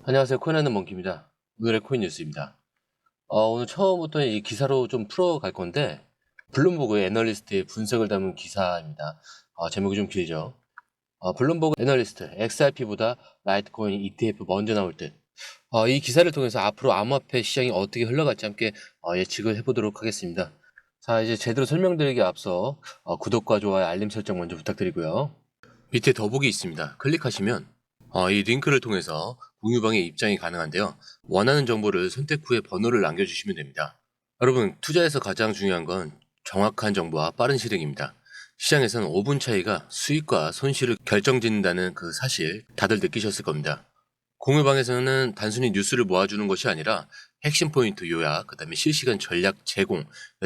안녕하세요. 코인하는 몽키입니다. 오늘의 코인 뉴스입니다. 오늘 처음부터 이 기사로 좀 풀어갈 건데, 블룸버그 애널리스트의 분석을 담은 기사입니다. 제목이 좀 길죠. 블룸버그 애널리스트, XRP보다 라이트코인 ETF 먼저 나올 듯. 이 기사를 통해서 앞으로 암호화폐 시장이 어떻게 흘러갈지 함께 예측을 해보도록 하겠습니다. 자, 이제 제대로 설명드리기 앞서 구독과 좋아요, 알림 설정 먼저 부탁드리고요. 밑에 더보기 있습니다. 클릭하시면 이 링크를 통해서 공유방에 입장이 가능한데요. 원하는 정보를 선택 후에 번호를 남겨주시면 됩니다. 여러분, 투자에서 가장 중요한 건 정확한 정보와 빠른 실행입니다. 시장에서는 5분 차이가 수익과 손실을 결정짓는다는 그 사실 다들 느끼셨을 겁니다. 공유방에서는 단순히 뉴스를 모아주는 것이 아니라 핵심 포인트 요약, 그 다음에 실시간 전략 제공,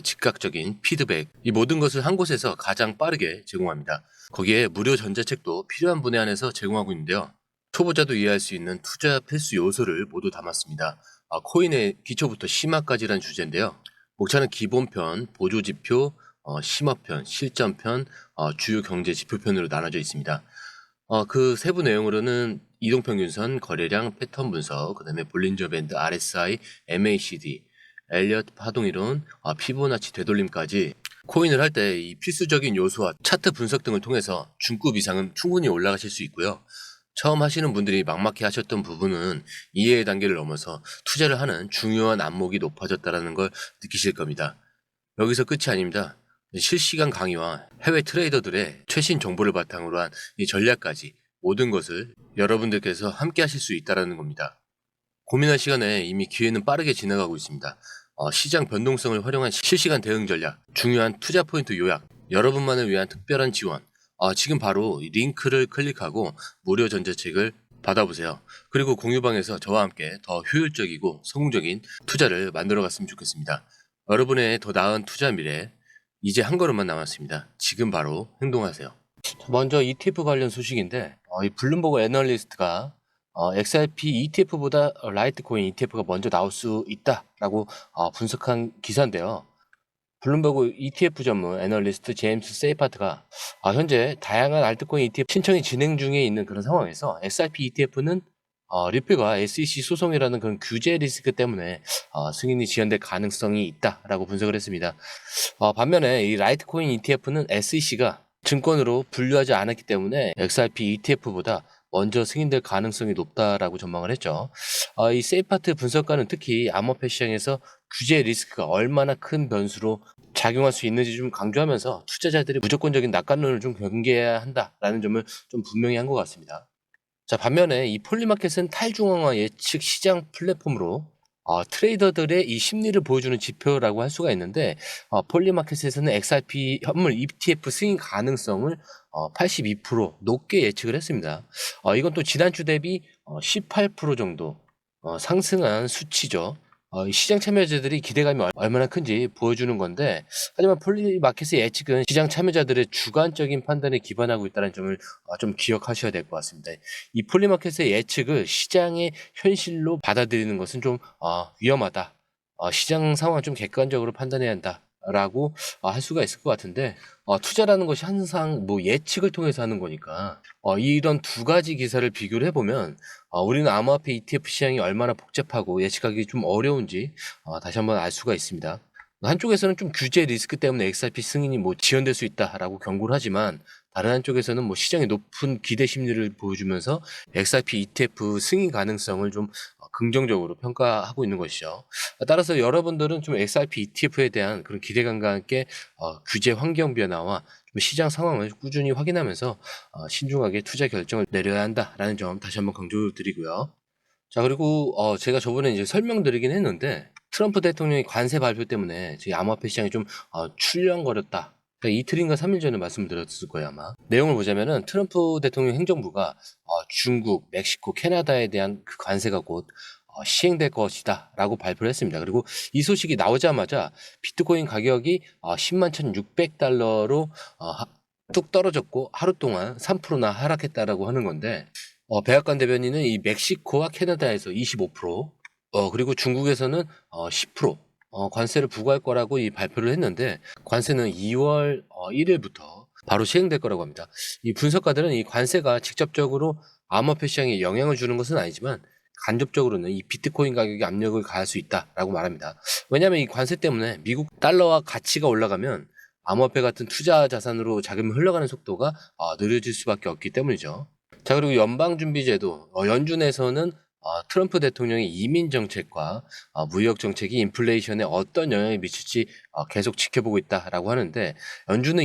즉각적인 피드백, 이 모든 것을 한 곳에서 가장 빠르게 제공합니다. 거기에 무료 전자책도 필요한 분에 한해서 제공하고 있는데요. 초보자도 이해할 수 있는 투자 필수 요소를 모두 담았습니다. 코인의 기초부터 심화까지란 주제인데요. 목차는 기본편, 보조지표, 심화편, 실전편, 주요 경제 지표편으로 나눠져 있습니다. 그 세부 내용으로는 이동평균선, 거래량, 패턴 분석, 그 다음에 볼린저 밴드, RSI, MACD, 엘리엇 파동이론, 피보나치 되돌림까지 코인을 할 때 이 필수적인 요소와 차트 분석 등을 통해서 중급 이상은 충분히 올라가실 수 있고요. 처음 하시는 분들이 막막해 하셨던 부분은 이해의 단계를 넘어서 투자를 하는 중요한 안목이 높아졌다는 걸 느끼실 겁니다. 여기서 끝이 아닙니다. 실시간 강의와 해외 트레이더들의 최신 정보를 바탕으로 한 이 전략까지 모든 것을 여러분들께서 함께 하실 수 있다는 겁니다. 고민할 시간에 이미 기회는 빠르게 지나가고 있습니다. 시장 변동성을 활용한 실시간 대응 전략, 중요한 투자 포인트 요약, 여러분만을 위한 특별한 지원, 지금 바로 이 링크를 클릭하고 무료 전자책을 받아보세요. 그리고 공유방에서 저와 함께 더 효율적이고 성공적인 투자를 만들어 갔으면 좋겠습니다. 여러분의 더 나은 투자 미래, 이제 한 걸음만 남았습니다. 지금 바로 행동하세요. 먼저 ETF 관련 소식인데, 이 블룸버그 애널리스트가 XRP ETF보다 라이트코인 ETF가 먼저 나올 수 있다라고 분석한 기사인데요. 블룸버그 ETF 전문 애널리스트 제임스 세이파트가 현재 다양한 알트코인 ETF 신청이 진행 중에 있는 그런 상황에서 XRP ETF는 리플과 SEC 소송이라는 그런 규제 리스크 때문에 승인이 지연될 가능성이 있다라고 분석을 했습니다. 반면에 이 라이트코인 ETF는 SEC가 증권으로 분류하지 않았기 때문에 XRP ETF보다 먼저 승인될 가능성이 높다라고 전망을 했죠. 이 세이파트 분석가는 특히 암호화폐 시장에서 규제 리스크가 얼마나 큰 변수로 작용할 수 있는지 좀 강조하면서 투자자들이 무조건적인 낙관론을 좀 경계해야 한다라는 점을 좀 분명히 한 것 같습니다. 자, 반면에 이 폴리마켓은 탈중앙화 예측 시장 플랫폼으로 트레이더들의 이 심리를 보여주는 지표라고 할 수가 있는데, 폴리마켓에서는 XRP 현물 ETF 승인 가능성을 82% 높게 예측을 했습니다. 이건 또 지난주 대비 18% 정도 상승한 수치죠. 이 시장 참여자들이 기대감이 얼마나 큰지 보여주는 건데, 하지만 폴리마켓의 예측은 시장 참여자들의 주관적인 판단에 기반하고 있다는 점을 좀 기억하셔야 될 것 같습니다. 이 폴리마켓의 예측을 시장의 현실로 받아들이는 것은 좀 위험하다. 시장 상황을 좀 객관적으로 판단해야 한다라고 할 수가 있을 것 같은데, 투자라는 것이 항상 뭐 예측을 통해서 하는 거니까 이런 두 가지 기사를 비교를 해보면 우리는 암호화폐 ETF 시장이 얼마나 복잡하고 예측하기 좀 어려운지 다시 한번 알 수가 있습니다. 한쪽에서는 좀 규제 리스크 때문에 XRP 승인이 뭐 지연될 수 있다라고 경고를 하지만, 다른 한쪽에서는 뭐 시장의 높은 기대 심리를 보여주면서 XRP ETF 승인 가능성을 좀 긍정적으로 평가하고 있는 것이죠. 따라서 여러분들은 좀 XRP ETF에 대한 그런 기대감과 함께 규제 환경 변화와 좀 시장 상황을 꾸준히 확인하면서 신중하게 투자 결정을 내려야 한다라는 점 다시 한번 강조드리고요. 자, 그리고 제가 저번에 이제 설명드리긴 했는데, 트럼프 대통령의 관세 발표 때문에 저희 암호화폐 시장이 좀 출렁거렸다. 그러니까 이틀인가 3일 전에 말씀드렸을 거예요, 아마. 내용을 보자면은 트럼프 대통령 행정부가 중국, 멕시코, 캐나다에 대한 그 관세가 곧 시행될 것이다 라고 발표를 했습니다. 그리고 이 소식이 나오자마자 비트코인 가격이 10만 1,600달러로 뚝 떨어졌고 하루 동안 3%나 하락했다라고 하는 건데, 백악관 대변인은 이 멕시코와 캐나다에서 25%, 그리고 중국에서는 10% 관세를 부과할 거라고 이 발표를 했는데, 관세는 2월 1일부터 바로 시행될 거라고 합니다. 이 분석가들은 이 관세가 직접적으로 암호화폐 시장에 영향을 주는 것은 아니지만 간접적으로는 이 비트코인 가격에 압력을 가할 수 있다라고 말합니다. 왜냐하면 이 관세 때문에 미국 달러와 가치가 올라가면 암호화폐 같은 투자 자산으로 자금이 흘러가는 속도가 느려질 수밖에 없기 때문이죠. 자, 그리고 연방준비제도 연준에서는 트럼프 대통령의 이민 정책과 무역 정책이 인플레이션에 어떤 영향을 미칠지 계속 지켜보고 있다라고 하는데, 연준은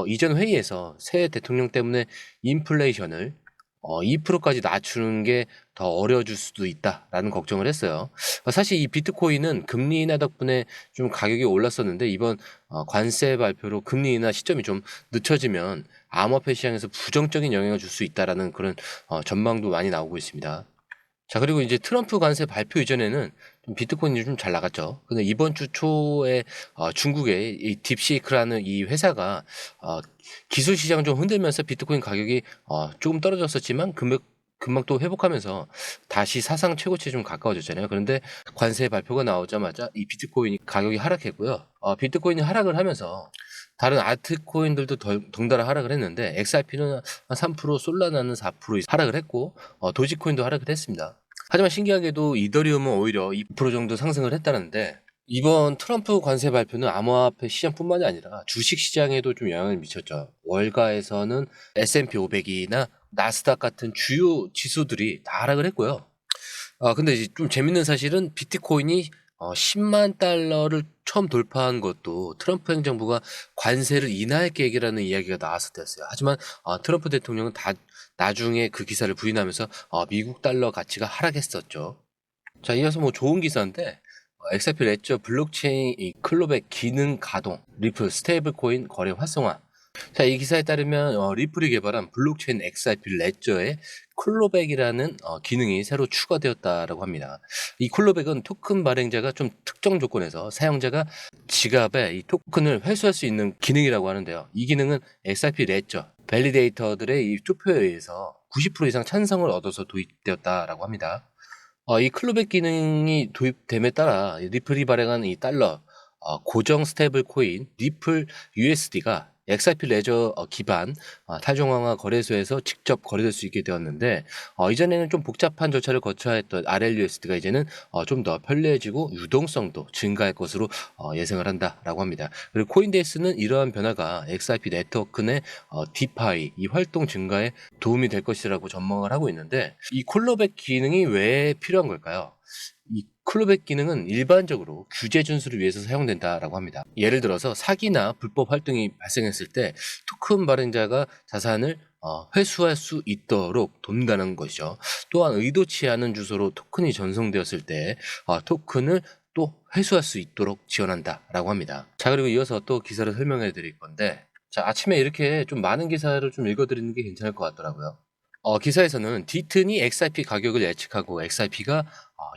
이전 회의에서 새 대통령 때문에 인플레이션을 2%까지 낮추는 게 더 어려워질 수도 있다라는 걱정을 했어요. 사실 이 비트코인은 금리 인하 덕분에 좀 가격이 올랐었는데, 이번 관세 발표로 금리 인하 시점이 좀 늦춰지면 암호화폐 시장에서 부정적인 영향을 줄 수 있다라는 그런 전망도 많이 나오고 있습니다. 자, 그리고 이제 트럼프 관세 발표 이전에는 좀 비트코인이 좀 잘 나갔죠. 근데 이번 주 초에 중국의 이 딥시크라는 이 회사가 기술 시장 좀 흔들면서 비트코인 가격이 조금 떨어졌었지만 금방 또 회복하면서 다시 사상 최고치에 좀 가까워졌잖아요. 그런데 관세 발표가 나오자마자 이 비트코인이 가격이 하락했고요. 비트코인이 하락을 하면서 다른 알트코인들도 덩달아 하락을 했는데, XRP는 한 3%, 솔라나는 4% 하락을 했고, 도지코인도 하락을 했습니다. 하지만 신기하게도 이더리움은 오히려 2% 정도 상승을 했다는데, 이번 트럼프 관세 발표는 암호화폐 시장뿐만이 아니라 주식 시장에도 좀 영향을 미쳤죠. 월가에서는 S&P 500이나 나스닥 같은 주요 지수들이 다 하락을 했고요. 근데 이제 좀 재밌는 사실은 비트코인이 10만 달러를 처음 돌파한 것도 트럼프 행정부가 관세를 인하할 계획이라는 이야기가 나왔을 때였어요. 하지만 트럼프 대통령은 나중에 그 기사를 부인하면서 미국 달러 가치가 하락했었죠. 자, 이어서 뭐 좋은 기사인데, XRP 레저 블록체인 이 클로백 기능 가동, 리플 스테이블 코인 거래 활성화. 자, 이 기사에 따르면 리플이 개발한 블록체인 XRP 레저에 클로백이라는 기능이 새로 추가되었다라고 합니다. 이 클로백은 토큰 발행자가 좀 특정 조건에서 사용자가 지갑에 이 토큰을 회수할 수 있는 기능이라고 하는데요. 이 기능은 XRP 레저 밸리데이터들의 이 투표에 의해서 90% 이상 찬성을 얻어서 도입되었다라고 합니다. 이 클로백 기능이 도입됨에 따라 리플이 발행한 이 달러 고정 스테이블 코인 리플 USD가 XRP 레저 기반 탈중앙화 거래소에서 직접 거래될 수 있게 되었는데, 이전에는 좀 복잡한 절차를 거쳐야 했던 RLUSD가 이제는 좀 더 편리해지고 유동성도 증가할 것으로 예상을 한다라고 합니다. 그리고 코인데이스는 이러한 변화가 XRP 네트워크의 디파이 이 활동 증가에 도움이 될 것이라고 전망을 하고 있는데, 이 콜로백 기능이 왜 필요한 걸까요? 이 클로백 기능은 일반적으로 규제 준수를 위해서 사용된다라고 합니다. 예를 들어서 사기나 불법 활동이 발생했을 때 토큰 발행자가 자산을 회수할 수 있도록 돕는다는 것이죠. 또한 의도치 않은 주소로 토큰이 전송되었을 때 토큰을 또 회수할 수 있도록 지원한다라고 합니다. 자, 그리고 이어서 또 기사를 설명해 드릴 건데, 자, 아침에 이렇게 좀 많은 기사를 좀 읽어드리는 게 괜찮을 것 같더라고요. 기사에서는 디튼이 XRP 가격을 예측하고 XRP가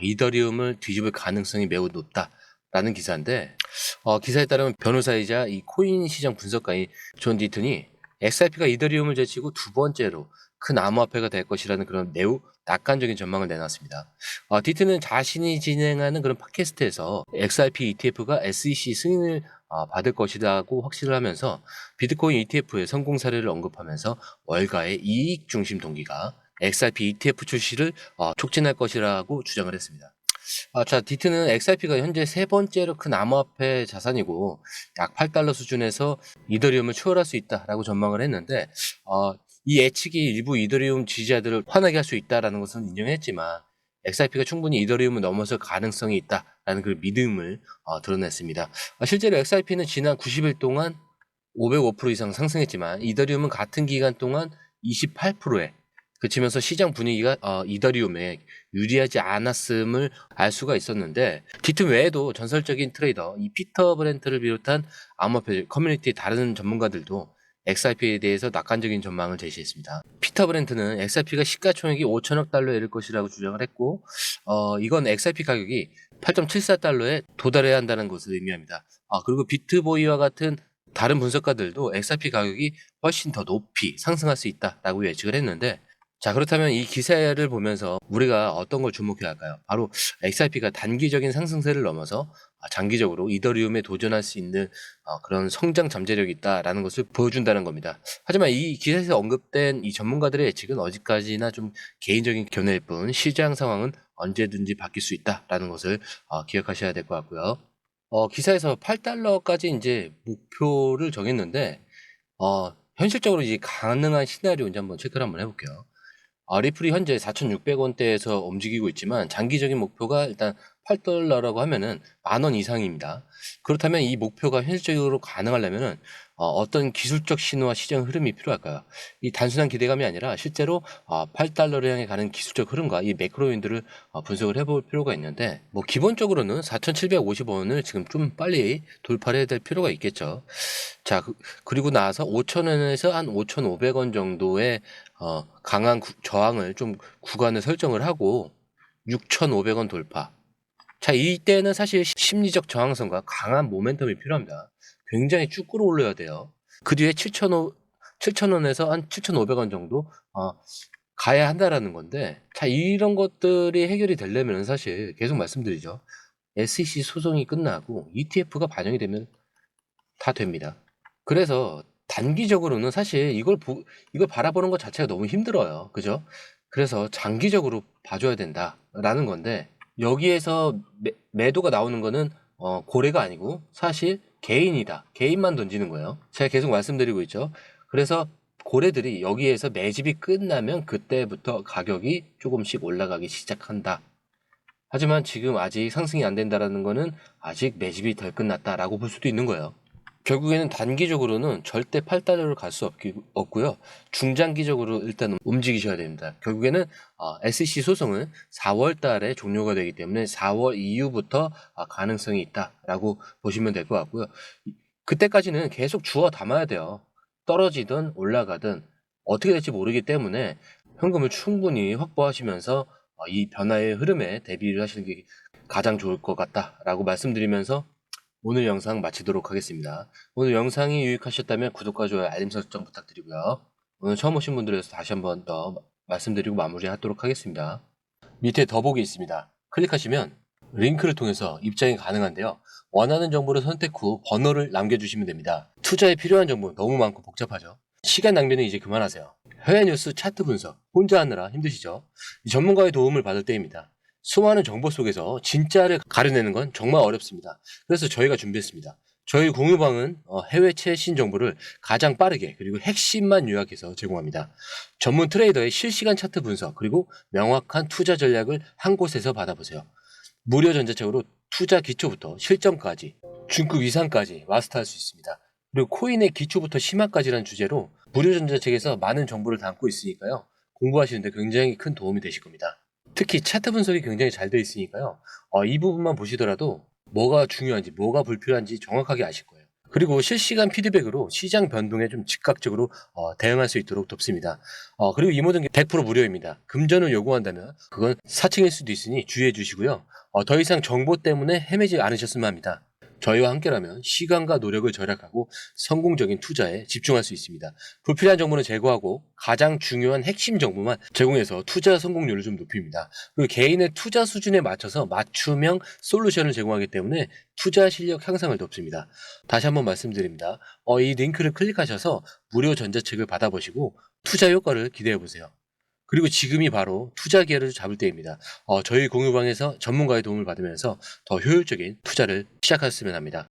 이더리움을 뒤집을 가능성이 매우 높다라는 기사인데, 기사에 따르면 변호사이자 이 코인 시장 분석가인 존 디튼이 XRP가 이더리움을 제치고 두 번째로 큰 암호화폐가 될 것이라는 그런 매우 낙관적인 전망을 내놨습니다. 디튼은 자신이 진행하는 그런 팟캐스트에서 XRP ETF가 SEC 승인을 받을 것이라고 확신을 하면서 비트코인 ETF의 성공 사례를 언급하면서 월가의 이익 중심 동기가 XRP ETF 출시를 촉진할 것이라고 주장을 했습니다. 자, 디트는 XRP가 현재 세 번째로 큰 암호화폐 자산이고 약 8달러 수준에서 이더리움을 초월할 수 있다라고 전망을 했는데, 이 예측이 일부 이더리움 지지자들을 화나게 할 수 있다라는 것은 인정했지만 XRP가 충분히 이더리움을 넘어설 가능성이 있다라는 그 믿음을 드러냈습니다. 실제로 XRP는 지난 90일 동안 505% 이상 상승했지만 이더리움은 같은 기간 동안 28%에 그치면서 시장 분위기가 이더리움에 유리하지 않았음을 알 수가 있었는데, 디튼 외에도 전설적인 트레이더 이 피터 브렌트를 비롯한 암호화폐 커뮤니티 다른 전문가들도 XRP에 대해서 낙관적인 전망을 제시했습니다. 피터 브렌트는 XRP가 시가총액이 5천억 달러에 이를 것이라고 주장을 했고, 이건 XRP 가격이 8.74달러에 도달해야 한다는 것을 의미합니다. 그리고 비트보이와 같은 다른 분석가들도 XRP 가격이 훨씬 더 높이 상승할 수 있다라고 예측을 했는데, 자, 그렇다면 이 기사를 보면서 우리가 어떤 걸 주목해야 할까요? 바로 XRP가 단기적인 상승세를 넘어서 장기적으로 이더리움에 도전할 수 있는 그런 성장 잠재력이 있다라는 것을 보여준다는 겁니다. 하지만 이 기사에서 언급된 이 전문가들의 예측은 어디까지나 좀 개인적인 견해일 뿐 시장 상황은 언제든지 바뀔 수 있다라는 것을 기억하셔야 될 것 같고요. 기사에서 8달러까지 이제 목표를 정했는데 현실적으로 이제 가능한 시나리오인지 한번 체크를 한번 해볼게요. 리플이 현재 4,600원대에서 움직이고 있지만 장기적인 목표가 일단 8달러라고 하면은 10,000원 이상입니다. 그렇다면 이 목표가 현실적으로 가능하려면은 어떤 기술적 신호와 시장 흐름이 필요할까요? 이 단순한 기대감이 아니라 실제로 8달러를 향해 가는 기술적 흐름과 이 매크로 요인들을 분석을 해볼 필요가 있는데 뭐 기본적으로는 4,750원을 지금 좀 빨리 돌파를 해야 될 필요가 있겠죠. 자, 그리고 나서 5,000원에서 한 5,500원 정도의 강한 저항을 좀 구간을 설정을 하고 6,500원 돌파. 자, 이때는 사실 심리적 저항선과 강한 모멘텀이 필요합니다. 굉장히 쭉 끌어올려야 돼요. 그 뒤에 7,000원에서 한 7,500원 정도 가야 한다라는 건데, 자, 이런 것들이 해결이 되려면 사실 계속 말씀드리죠. SEC 소송이 끝나고 ETF가 반영이 되면 다 됩니다. 그래서 단기적으로는 사실 이걸 바라보는 것 자체가 너무 힘들어요. 그죠? 그래서 장기적으로 봐줘야 된다라는 건데, 여기에서 매도가 나오는 거는 고래가 아니고 사실 개인이다. 개인만 던지는 거예요. 제가 계속 말씀드리고 있죠. 그래서 고래들이 여기에서 매집이 끝나면 그때부터 가격이 조금씩 올라가기 시작한다. 하지만 지금 아직 상승이 안 된다라는 거는 아직 매집이 덜 끝났다라고 볼 수도 있는 거예요. 결국에는 단기적으로는 절대 8달러를 갈 수 없고요. 중장기적으로 일단 움직이셔야 됩니다. 결국에는 SEC 소송은 4월 달에 종료가 되기 때문에 4월 이후부터 가능성이 있다라고 보시면 될 것 같고요. 그때까지는 계속 주워 담아야 돼요. 떨어지든 올라가든 어떻게 될지 모르기 때문에 현금을 충분히 확보하시면서 이 변화의 흐름에 대비를 하시는 게 가장 좋을 것 같다라고 말씀드리면서 오늘 영상 마치도록 하겠습니다. 오늘 영상이 유익하셨다면 구독과 좋아요, 알림 설정 부탁드리고요. 오늘 처음 오신 분들에서 다시 한번 더 말씀드리고 마무리하도록 하겠습니다. 밑에 더보기 있습니다. 클릭하시면 링크를 통해서 입장이 가능한데요. 원하는 정보를 선택 후 번호를 남겨주시면 됩니다. 투자에 필요한 정보 너무 많고 복잡하죠. 시간 낭비는 이제 그만하세요. 해외 뉴스 차트 분석 혼자 하느라 힘드시죠? 전문가의 도움을 받을 때입니다. 수많은 정보 속에서 진짜를 가려내는 건 정말 어렵습니다. 그래서 저희가 준비했습니다. 저희 공유방은 해외 최신 정보를 가장 빠르게 그리고 핵심만 요약해서 제공합니다. 전문 트레이더의 실시간 차트 분석 그리고 명확한 투자 전략을 한 곳에서 받아보세요. 무료 전자책으로 투자 기초부터 실전까지 중급 이상까지 마스터할 수 있습니다. 그리고 코인의 기초부터 심화까지라는 주제로 무료 전자책에서 많은 정보를 담고 있으니까요. 공부하시는데 굉장히 큰 도움이 되실 겁니다. 특히 차트 분석이 굉장히 잘 되어 있으니까요. 이 부분만 보시더라도 뭐가 중요한지 뭐가 불필요한지 정확하게 아실 거예요. 그리고 실시간 피드백으로 시장 변동에 좀 즉각적으로 대응할 수 있도록 돕습니다. 그리고 이 모든 게 100% 무료입니다. 금전을 요구한다면 그건 사칭일 수도 있으니 주의해 주시고요. 더 이상 정보 때문에 헤매지 않으셨으면 합니다. 저희와 함께라면 시간과 노력을 절약하고 성공적인 투자에 집중할 수 있습니다. 불필요한 정보는 제거하고 가장 중요한 핵심 정보만 제공해서 투자 성공률을 좀 높입니다. 그리고 개인의 투자 수준에 맞춰서 맞춤형 솔루션을 제공하기 때문에 투자 실력 향상을 돕습니다. 다시 한번 말씀드립니다. 이 링크를 클릭하셔서 무료 전자책을 받아보시고 투자 효과를 기대해 보세요. 그리고 지금이 바로 투자 기회를 잡을 때입니다. 저희 공유방에서 전문가의 도움을 받으면서 더 효율적인 투자를 시작하셨으면 합니다.